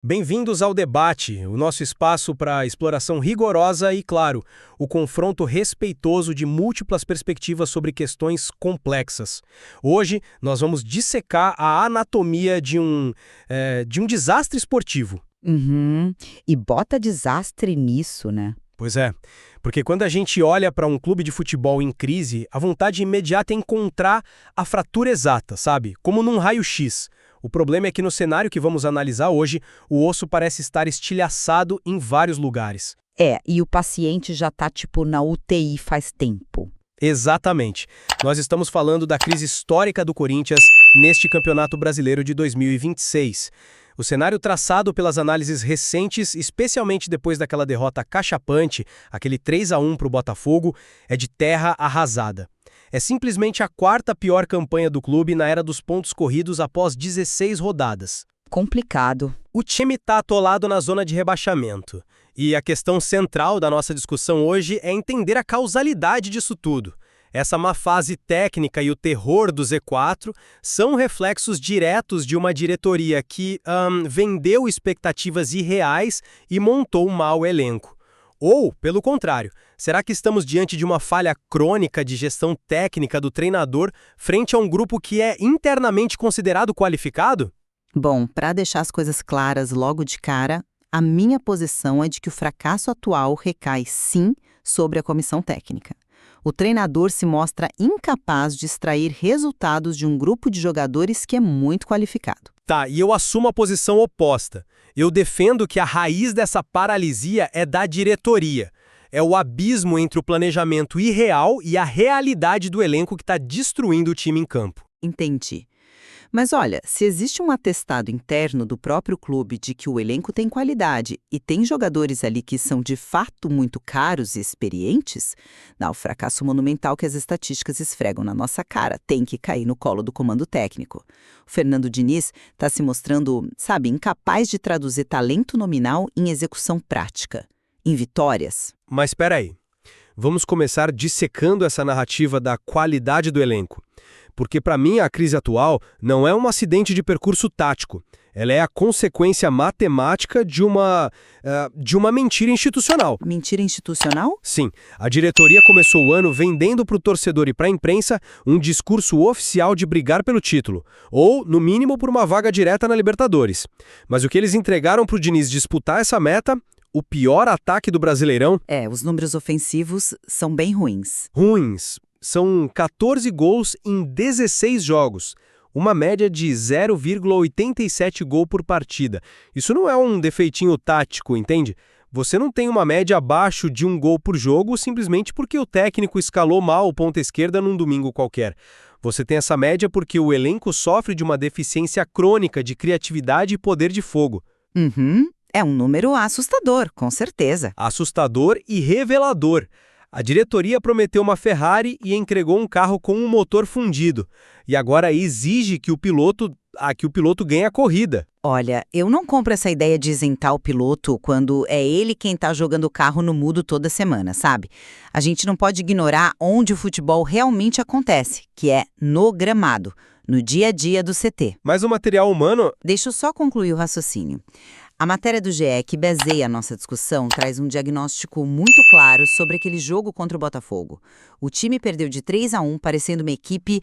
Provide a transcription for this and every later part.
Bem-vindos ao debate, o nosso espaço para exploração rigorosa e, claro, o confronto respeitoso de múltiplas perspectivas sobre questões complexas. Hoje, nós vamos dissecar a anatomia de um desastre esportivo. Uhum. E bota desastre nisso, né? Pois é, porque quando a gente olha para um clube de futebol em crise, a vontade imediata é encontrar a fratura exata, sabe? Como num raio-x. O problema é que no cenário que vamos analisar hoje, o osso parece estar estilhaçado em vários lugares. E o paciente já tá, tipo, na UTI faz tempo. Exatamente. Nós estamos falando da crise histórica do Corinthians neste Campeonato Brasileiro de 2026. O cenário traçado pelas análises recentes, especialmente depois daquela derrota cachapante, aquele 3-1 para o Botafogo, é de terra arrasada. É simplesmente a quarta pior campanha do clube na era dos pontos corridos após 16 rodadas. Complicado. O time está atolado na zona de rebaixamento. E a questão central da nossa discussão hoje é entender a causalidade disso tudo. Essa má fase técnica e o terror do Z4 são reflexos diretos de uma diretoria que vendeu expectativas irreais e montou um mau elenco. Ou, pelo contrário, será que estamos diante de uma falha crônica de gestão técnica do treinador frente a um grupo que é internamente considerado qualificado? Bom, para deixar as coisas claras logo de cara, a minha posição é de que o fracasso atual recai, sim, sobre a comissão técnica. O treinador se mostra incapaz de extrair resultados de um grupo de jogadores que é muito qualificado. Tá, e eu assumo a posição oposta. Eu defendo que a raiz dessa paralisia é da diretoria. É o abismo entre o planejamento irreal e a realidade do elenco que está destruindo o time em campo. Entendi. Mas olha, se existe um atestado interno do próprio clube de que o elenco tem qualidade e tem jogadores ali que são de fato muito caros e experientes, o fracasso monumental que as estatísticas esfregam na nossa cara tem que cair no colo do comando técnico. O Fernando Diniz está se mostrando, sabe, incapaz de traduzir talento nominal em execução prática, em vitórias. Mas espera aí. Vamos começar dissecando essa narrativa da qualidade do elenco. Porque, para mim, a crise atual não é um acidente de percurso tático. Ela é a consequência matemática de uma mentira institucional. Mentira institucional? Sim, a diretoria começou o ano vendendo para o torcedor e para a imprensa um discurso oficial de brigar pelo título, ou, no mínimo, por uma vaga direta na Libertadores. Mas o que eles entregaram para o Diniz disputar essa meta... O pior ataque do Brasileirão? Os números ofensivos são bem ruins. Ruins. São 14 gols em 16 jogos. Uma média de 0,87 gol por partida. Isso não é um defeitinho tático, entende? Você não tem uma média abaixo de um gol por jogo simplesmente porque o técnico escalou mal o ponta esquerda num domingo qualquer. Você tem essa média porque o elenco sofre de uma deficiência crônica de criatividade e poder de fogo. É um número assustador, com certeza. Assustador e revelador. A diretoria prometeu uma Ferrari e entregou um carro com um motor fundido. E agora exige que o piloto ganhe a corrida. Olha, eu não compro essa ideia de isentar o piloto quando é ele quem tá jogando o carro no mudo toda semana, sabe? A gente não pode ignorar onde o futebol realmente acontece, que é no gramado, no dia a dia do CT. Mas o material humano... Deixa eu só concluir o raciocínio. A matéria do GE, que baseia a nossa discussão, traz um diagnóstico muito claro sobre aquele jogo contra o Botafogo. O time perdeu de 3-1, parecendo uma equipe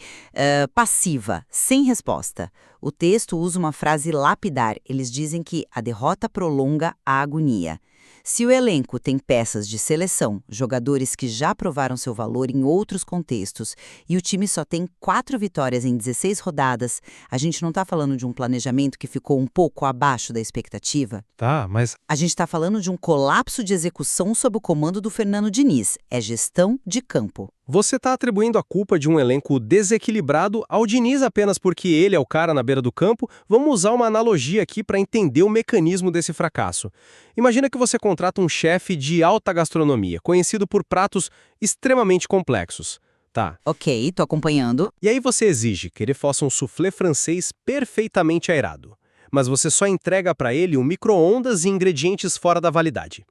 passiva, sem resposta. O texto usa uma frase lapidar. Eles dizem que a derrota prolonga a agonia. Se o elenco tem peças de seleção, jogadores que já provaram seu valor em outros contextos, e o time só tem 4 vitórias em 16 rodadas, a gente não está falando de um planejamento que ficou um pouco abaixo da expectativa? Tá, mas... A gente está falando de um colapso de execução sob o comando do Fernando Diniz. É gestão de campo. Você está atribuindo a culpa de um elenco desequilibrado ao Diniz apenas porque ele é o cara na beira do campo? Vamos usar uma analogia aqui para entender o mecanismo desse fracasso. Imagina que você contrata um chefe de alta gastronomia, conhecido por pratos extremamente complexos. Tá. Ok, tô acompanhando. E aí você exige que ele faça um soufflé francês perfeitamente aerado. Mas você só entrega para ele um micro-ondas e ingredientes fora da validade.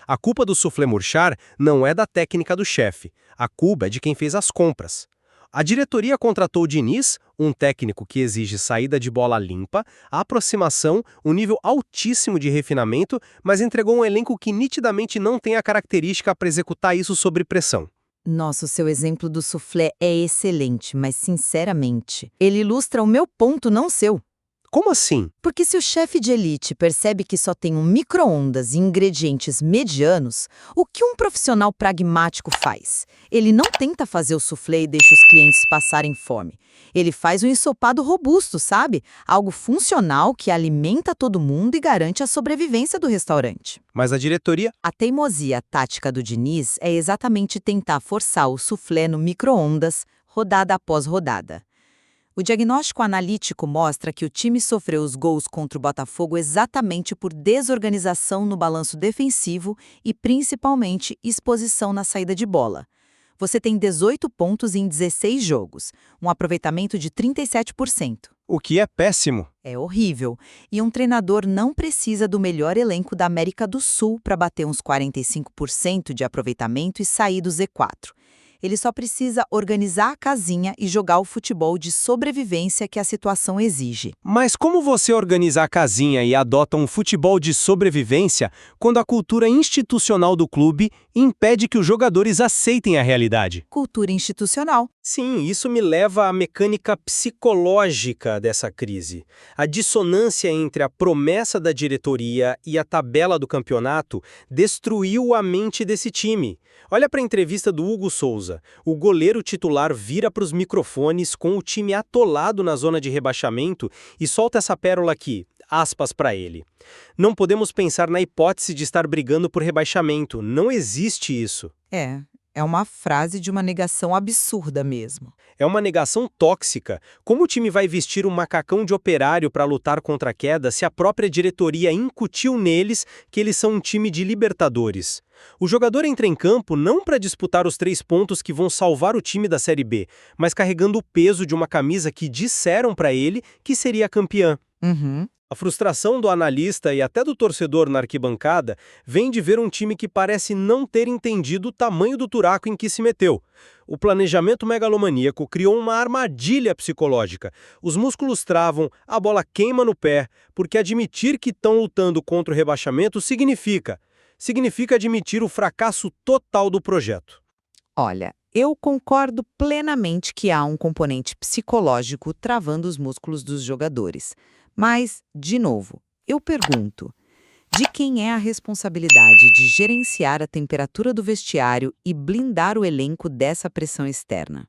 A culpa do soufflé murchar não é da técnica do chefe. A culpa é de quem fez as compras. A diretoria contratou o Diniz, um técnico que exige saída de bola limpa, aproximação, um nível altíssimo de refinamento, mas entregou um elenco que nitidamente não tem a característica para executar isso sob pressão. Nossa, o seu exemplo do soufflé é excelente, mas sinceramente, ele ilustra o meu ponto, não o seu. Como assim? Porque se o chefe de elite percebe que só tem um micro-ondas e ingredientes medianos, o que um profissional pragmático faz? Ele não tenta fazer o soufflé e deixa os clientes passarem fome. Ele faz um ensopado robusto, sabe? Algo funcional que alimenta todo mundo e garante a sobrevivência do restaurante. Mas a diretoria... A teimosia tática do Diniz é exatamente tentar forçar o soufflé no micro-ondas, rodada após rodada. O diagnóstico analítico mostra que o time sofreu os gols contra o Botafogo exatamente por desorganização no balanço defensivo e, principalmente, exposição na saída de bola. Você tem 18 pontos em 16 jogos, um aproveitamento de 37%. O que é péssimo. É horrível. E um treinador não precisa do melhor elenco da América do Sul para bater uns 45% de aproveitamento e sair do Z4. Ele só precisa organizar a casinha e jogar o futebol de sobrevivência que a situação exige. Mas como você organiza a casinha e adota um futebol de sobrevivência quando a cultura institucional do clube impede que os jogadores aceitem a realidade? Cultura institucional. Sim, isso me leva à mecânica psicológica dessa crise. A dissonância entre a promessa da diretoria e a tabela do campeonato destruiu a mente desse time. Olha para a entrevista do Hugo Souza. O goleiro titular vira para os microfones com o time atolado na zona de rebaixamento e solta essa pérola aqui, aspas para ele. Não podemos pensar na hipótese de estar brigando por rebaixamento. Não existe isso. É uma frase de uma negação absurda mesmo. É uma negação tóxica. Como o time vai vestir um macacão de operário para lutar contra a queda se a própria diretoria incutiu neles que eles são um time de libertadores? O jogador entra em campo não para disputar os 3 pontos que vão salvar o time da Série B, mas carregando o peso de uma camisa que disseram para ele que seria campeã. A frustração do analista e até do torcedor na arquibancada vem de ver um time que parece não ter entendido o tamanho do buraco em que se meteu. O planejamento megalomaníaco criou uma armadilha psicológica. Os músculos travam, a bola queima no pé, porque admitir que estão lutando contra o rebaixamento significa admitir o fracasso total do projeto. Olha, eu concordo plenamente que há um componente psicológico travando os músculos dos jogadores. Mas, de novo, eu pergunto, de quem é a responsabilidade de gerenciar a temperatura do vestiário e blindar o elenco dessa pressão externa?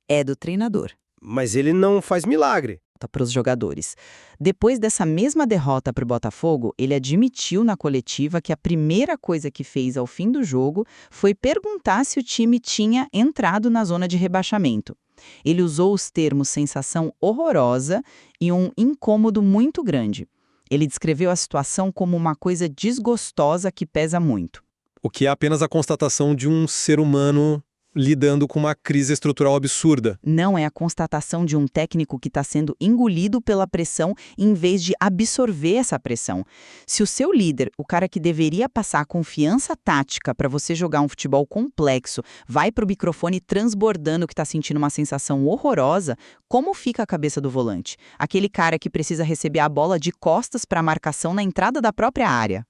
É do treinador. Mas ele não faz milagre. Para os jogadores. Depois dessa mesma derrota para o Botafogo, ele admitiu na coletiva que a primeira coisa que fez ao fim do jogo foi perguntar se o time tinha entrado na zona de rebaixamento. Ele usou os termos sensação horrorosa e um incômodo muito grande. Ele descreveu a situação como uma coisa desgostosa que pesa muito. O que é apenas a constatação de um ser humano lidando com uma crise estrutural absurda. Não é a constatação de um técnico que está sendo engolido pela pressão em vez de absorver essa pressão. Se o seu líder, o cara que deveria passar confiança tática para você jogar um futebol complexo, vai para o microfone transbordando que está sentindo uma sensação horrorosa, como fica a cabeça do volante? Aquele cara que precisa receber a bola de costas para a marcação na entrada da própria área.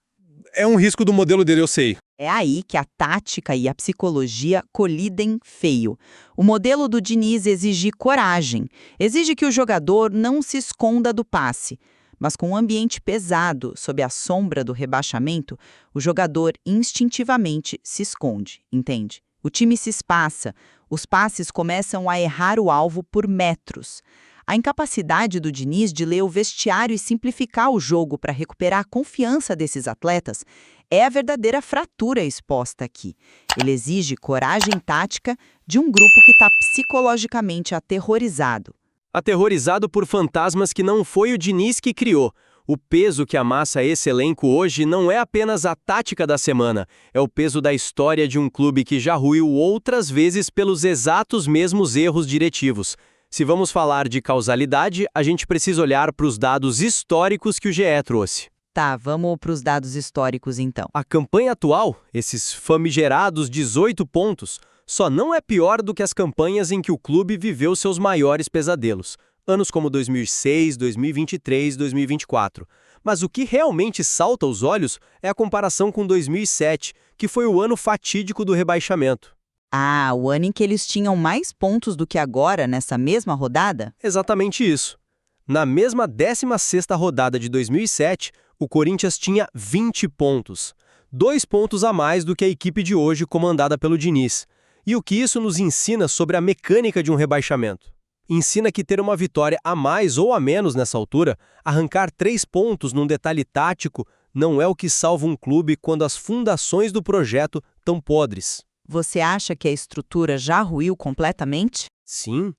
É um risco do modelo dele, eu sei. É aí que a tática e a psicologia colidem feio. O modelo do Diniz exige coragem, exige que o jogador não se esconda do passe. Mas com um ambiente pesado, sob a sombra do rebaixamento, o jogador instintivamente se esconde, entende? O time se espaça, os passes começam a errar o alvo por metros. A incapacidade do Diniz de ler o vestiário e simplificar o jogo para recuperar a confiança desses atletas é a verdadeira fratura exposta aqui. Ele exige coragem tática de um grupo que está psicologicamente aterrorizado. Aterrorizado por fantasmas que não foi o Diniz que criou. O peso que amassa esse elenco hoje não é apenas a tática da semana, é o peso da história de um clube que já ruiu outras vezes pelos exatos mesmos erros diretivos. Se vamos falar de causalidade, a gente precisa olhar para os dados históricos que o GE trouxe. Tá, vamos para os dados históricos então. A campanha atual, esses famigerados 18 pontos, só não é pior do que as campanhas em que o clube viveu seus maiores pesadelos, anos como 2006, 2023, 2024. Mas o que realmente salta aos olhos é a comparação com 2007, que foi o ano fatídico do rebaixamento. Ah, o ano em que eles tinham mais pontos do que agora nessa mesma rodada? Exatamente isso. Na mesma 16ª rodada de 2007, o Corinthians tinha 20 pontos. 2 pontos a mais do que a equipe de hoje comandada pelo Diniz. E o que isso nos ensina sobre a mecânica de um rebaixamento? Ensina que ter uma vitória a mais ou a menos nessa altura, arrancar 3 pontos num detalhe tático, não é o que salva um clube quando as fundações do projeto estão podres. Você acha que a estrutura já ruiu completamente? Sim.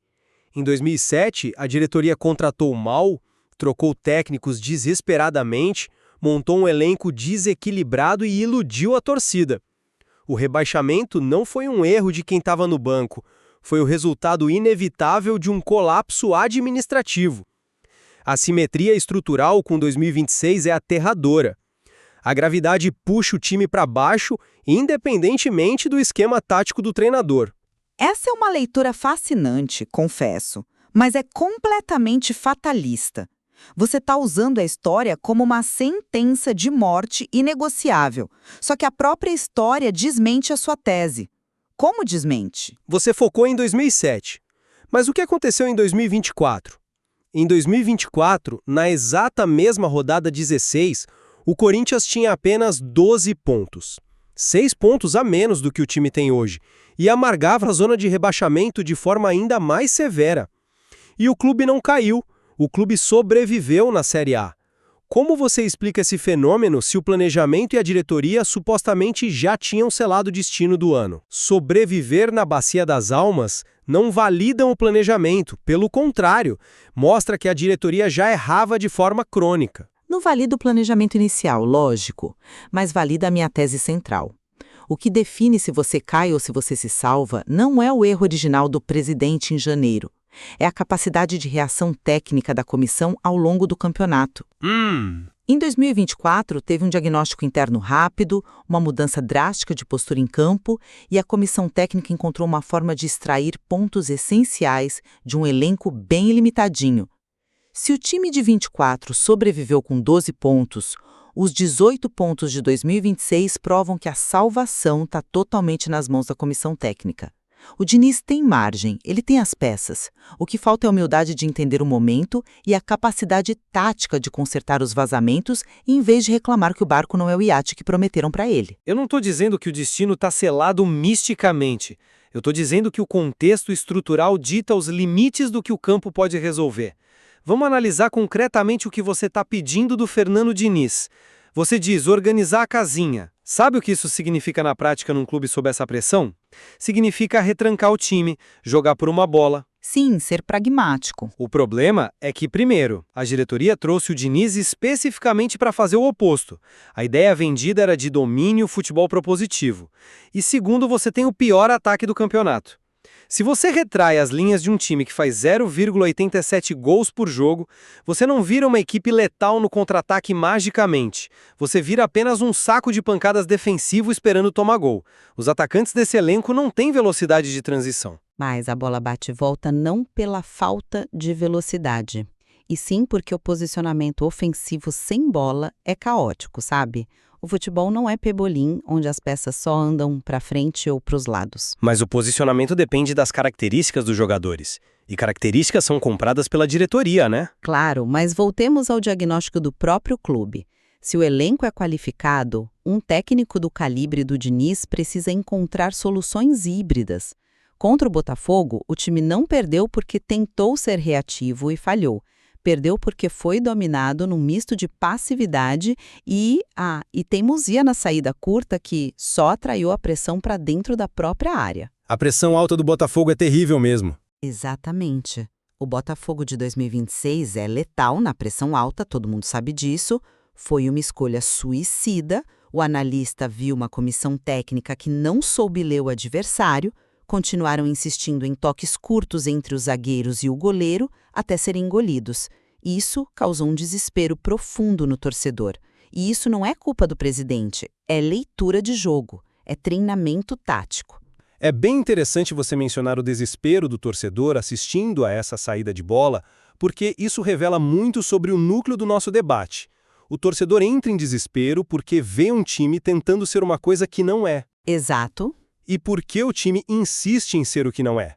Em 2007, a diretoria contratou mal, trocou técnicos desesperadamente, montou um elenco desequilibrado e iludiu a torcida. O rebaixamento não foi um erro de quem estava no banco, foi o resultado inevitável de um colapso administrativo. A simetria estrutural com 2026 é aterradora. A gravidade puxa o time para baixo, independentemente do esquema tático do treinador. Essa é uma leitura fascinante, confesso, mas é completamente fatalista. Você está usando a história como uma sentença de morte inegociável, só que a própria história desmente a sua tese. Como desmente? Você focou em 2007. Mas o que aconteceu em 2024? Em 2024, na exata mesma rodada 16, o Corinthians tinha apenas 12 pontos. 6 pontos a menos do que o time tem hoje, e amargava a zona de rebaixamento de forma ainda mais severa. E o clube não caiu, o clube sobreviveu na Série A. Como você explica esse fenômeno se o planejamento e a diretoria supostamente já tinham selado o destino do ano? Sobreviver na Bacia das Almas não validam o planejamento, pelo contrário, mostra que a diretoria já errava de forma crônica. Não valida o planejamento inicial, lógico, mas valida a minha tese central. O que define se você cai ou se você se salva não é o erro original do presidente em janeiro. É a capacidade de reação técnica da comissão ao longo do campeonato. Em 2024, teve um diagnóstico interno rápido, uma mudança drástica de postura em campo e a comissão técnica encontrou uma forma de extrair pontos essenciais de um elenco bem limitadinho. Se o time de 24 sobreviveu com 12 pontos, os 18 pontos de 2026 provam que a salvação está totalmente nas mãos da comissão técnica. O Diniz tem margem, ele tem as peças. O que falta é a humildade de entender o momento e a capacidade tática de consertar os vazamentos em vez de reclamar que o barco não é o iate que prometeram para ele. Eu não estou dizendo que o destino está selado misticamente. Eu estou dizendo que o contexto estrutural dita os limites do que o campo pode resolver. Vamos analisar concretamente o que você está pedindo do Fernando Diniz. Você diz organizar a casinha. Sabe o que isso significa na prática num clube sob essa pressão? Significa retrancar o time, jogar por uma bola. Sim, ser pragmático. O problema é que, primeiro, a diretoria trouxe o Diniz especificamente para fazer o oposto. A ideia vendida era de domínio, futebol propositivo. E segundo, você tem o pior ataque do campeonato. Se você retrai as linhas de um time que faz 0,87 gols por jogo, você não vira uma equipe letal no contra-ataque magicamente. Você vira apenas um saco de pancadas defensivo esperando tomar gol. Os atacantes desse elenco não têm velocidade de transição. Mas a bola bate e volta não pela falta de velocidade, e sim porque o posicionamento ofensivo sem bola é caótico, sabe? O futebol não é pebolim, onde as peças só andam para frente ou para os lados. Mas o posicionamento depende das características dos jogadores. E características são compradas pela diretoria, né? Claro, mas voltemos ao diagnóstico do próprio clube. Se o elenco é qualificado, um técnico do calibre do Diniz precisa encontrar soluções híbridas. Contra o Botafogo, o time não perdeu porque tentou ser reativo e falhou. Perdeu porque foi dominado num misto de passividade e teimosia na saída curta que só atraiu a pressão para dentro da própria área. A pressão alta do Botafogo é terrível mesmo. Exatamente. O Botafogo de 2026 é letal na pressão alta, todo mundo sabe disso. Foi uma escolha suicida. O analista viu uma comissão técnica que não soube ler o adversário, continuaram insistindo em toques curtos entre os zagueiros e o goleiro até serem engolidos. Isso causou um desespero profundo no torcedor. E isso não é culpa do presidente, é leitura de jogo, é treinamento tático. É bem interessante você mencionar o desespero do torcedor assistindo a essa saída de bola, porque isso revela muito sobre o núcleo do nosso debate. O torcedor entra em desespero porque vê um time tentando ser uma coisa que não é. Exato. E por que o time insiste em ser o que não é?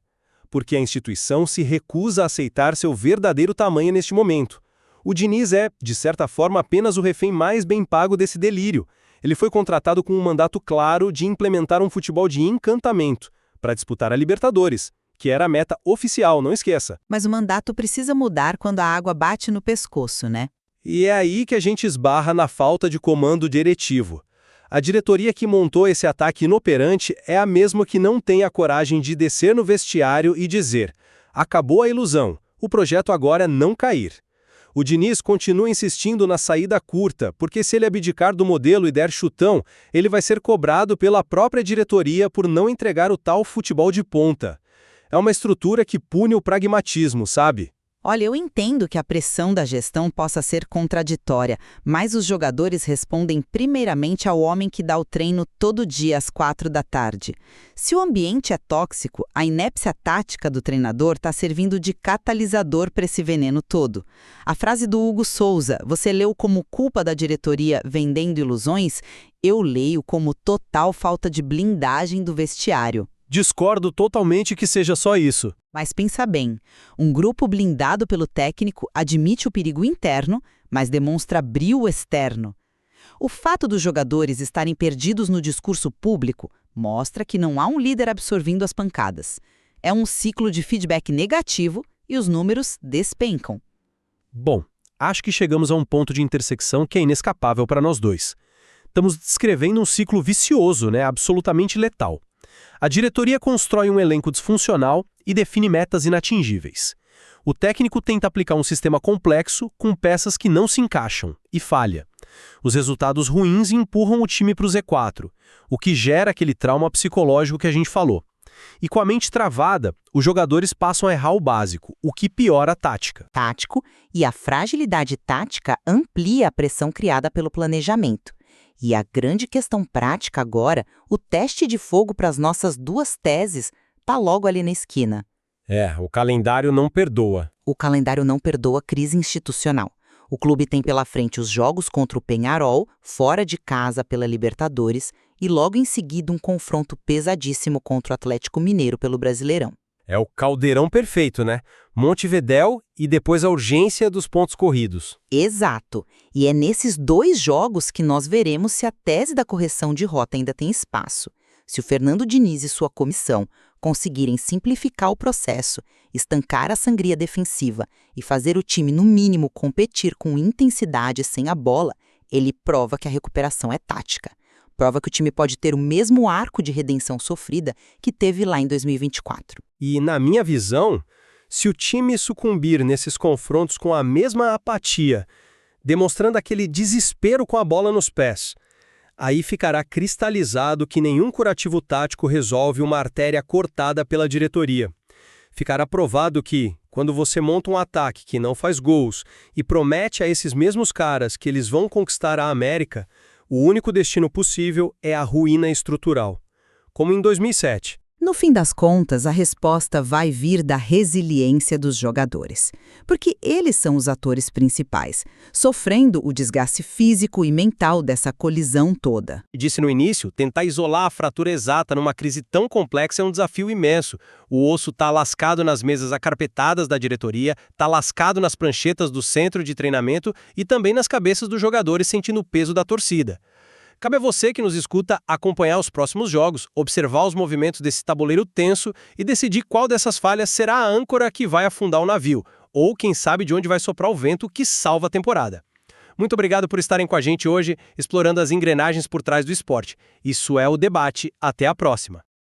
Porque a instituição se recusa a aceitar seu verdadeiro tamanho neste momento. O Diniz é, de certa forma, apenas o refém mais bem pago desse delírio. Ele foi contratado com um mandato claro de implementar um futebol de encantamento, para disputar a Libertadores, que era a meta oficial, não esqueça. Mas o mandato precisa mudar quando a água bate no pescoço, né? E é aí que a gente esbarra na falta de comando diretivo. A diretoria que montou esse ataque inoperante é a mesma que não tem a coragem de descer no vestiário e dizer: acabou a ilusão, o projeto agora é não cair. O Diniz continua insistindo na saída curta, porque se ele abdicar do modelo e der chutão, ele vai ser cobrado pela própria diretoria por não entregar o tal futebol de ponta. É uma estrutura que pune o pragmatismo, sabe? Olha, eu entendo que a pressão da gestão possa ser contraditória, mas os jogadores respondem primeiramente ao homem que dá o treino todo dia às 16h. Se o ambiente é tóxico, a inépcia tática do treinador está servindo de catalisador para esse veneno todo. A frase do Hugo Souza, você leu como culpa da diretoria vendendo ilusões? Eu leio como total falta de blindagem do vestiário. Discordo totalmente que seja só isso. Mas pensa bem, um grupo blindado pelo técnico admite o perigo interno, mas demonstra brio externo. O fato dos jogadores estarem perdidos no discurso público mostra que não há um líder absorvendo as pancadas. É um ciclo de feedback negativo e os números despencam. Bom, acho que chegamos a um ponto de intersecção que é inescapável para nós dois. Estamos descrevendo um ciclo vicioso, absolutamente letal. A diretoria constrói um elenco disfuncional e define metas inatingíveis. O técnico tenta aplicar um sistema complexo com peças que não se encaixam e falha. Os resultados ruins empurram o time para o Z4, o que gera aquele trauma psicológico que a gente falou. E com a mente travada, os jogadores passam a errar o básico, o que piora a tática. Tático, e a fragilidade tática amplia a pressão criada pelo planejamento. E a grande questão prática agora, o teste de fogo para as nossas duas teses, está logo ali na esquina. O calendário não perdoa. O calendário não perdoa a crise institucional. O clube tem pela frente os jogos contra o Peñarol, fora de casa pela Libertadores, e logo em seguida um confronto pesadíssimo contra o Atlético Mineiro pelo Brasileirão. É o caldeirão perfeito, Montevidéu e depois a urgência dos pontos corridos. Exato. E é nesses dois jogos que nós veremos se a tese da correção de rota ainda tem espaço. Se o Fernando Diniz e sua comissão conseguirem simplificar o processo, estancar a sangria defensiva e fazer o time, no mínimo, competir com intensidade sem a bola, ele prova que a recuperação é tática. Prova que o time pode ter o mesmo arco de redenção sofrida que teve lá em 2024. E, na minha visão, se o time sucumbir nesses confrontos com a mesma apatia, demonstrando aquele desespero com a bola nos pés, aí ficará cristalizado que nenhum curativo tático resolve uma artéria cortada pela diretoria. Ficará provado que, quando você monta um ataque que não faz gols e promete a esses mesmos caras que eles vão conquistar a América, o único destino possível é a ruína estrutural, como em 2007. No fim das contas, a resposta vai vir da resiliência dos jogadores, porque eles são os atores principais, sofrendo o desgaste físico e mental dessa colisão toda. Disse no início, tentar isolar a fratura exata numa crise tão complexa é um desafio imenso. O osso está lascado nas mesas acarpetadas da diretoria, está lascado nas pranchetas do centro de treinamento e também nas cabeças dos jogadores sentindo o peso da torcida. Cabe a você que nos escuta acompanhar os próximos jogos, observar os movimentos desse tabuleiro tenso e decidir qual dessas falhas será a âncora que vai afundar o navio, ou quem sabe de onde vai soprar o vento que salva a temporada. Muito obrigado por estarem com a gente hoje, explorando as engrenagens por trás do esporte. Isso é o Debate. Até a próxima.